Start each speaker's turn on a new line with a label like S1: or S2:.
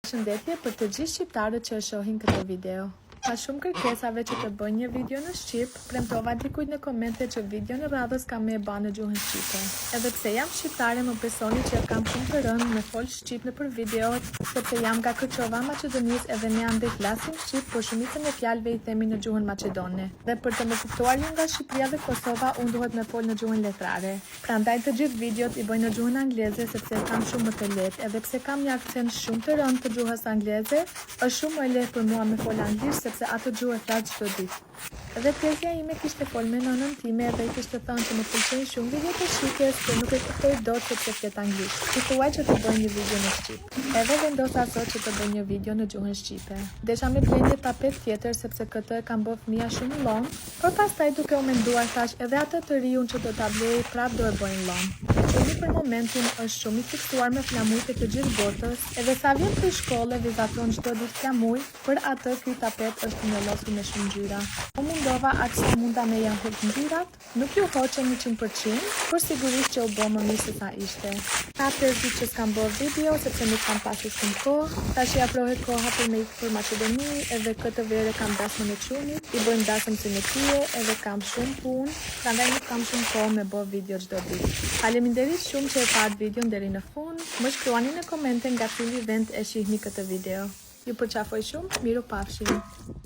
S1: Përshëndetje për të gjithë shqiptarët që e shohin këtë video. Ka shumë kërkesave që të bëjnë një video në Shqip, premtova dikujt në komente që video në radhës kam me e ba në gjuhën Shqipe. Edhe pse jam shqiptare, më besoni që kam shumë të rënd me fol Shqip në për videot, sepse jam nga Kërçova, Maqedonisë, edhe ne ande flasim Shqip, por shumicën e fjalëve i themi në gjuhën maqedone. Dhe për të më kuptuar ju nga Shqipëria dhe Kosova, unë duhet me fol në gjuhën letrare. Prandaj të gjithë videot i bëj në gjuhën angleze sepse kam shumë më të lehtë, edhe pse kam një akcent shumë të rënd të gjuhës angleze, është shumë më lehtë për mua me fol anglisht sepse atë gjuhë e flas çdo ditë. Edhe tezja ime kishte fol me nënën time dhe i kishte thënë që më pëlqejnë shumë videot e shqipjes, por nuk e kuptoj dot sepse flet anglisht. I thuaj që të bëj një video në shqip. Edhe vendosa sot që të bëj një video në gjuhën shqipe. Desha me blej një tapet tjetër sepse këtë e kam bërë fëmia shumë lom, por pastaj duke u menduar thash edhe atë të riun që do ta blej prap do e bëjnë lom. Qeni për momentin është shumë i fiksuar me flamujt e të gjithë botës, edhe sa vjen për shkolle vizaton çdo ditë flamuj, për atë ky tapet është njëllosur me shumë ngjyra. U mundova aq sa munda me janë hek ngjyrat, nuk ju hoqem 100%, por sigurisht që u bë më mirë se sa ishte. Ka 5 ditë që s'kam bërë video sepse nuk kam pasur shumë kohë, tash i afrohet koha për me ikë për Maqedoni, edhe këtë verë kam dasmën e çunit, i bëjmë dasëm synetije, edhe kam shumë punë, prandaj nuk kam shumë kohë me bërë video çdo ditë. Faleminderit shumë që e pat videon deri në fund. Më shkruani në komente nga cili vend e shihni këtë video. Ju përqafoj shumë, miru pafshim.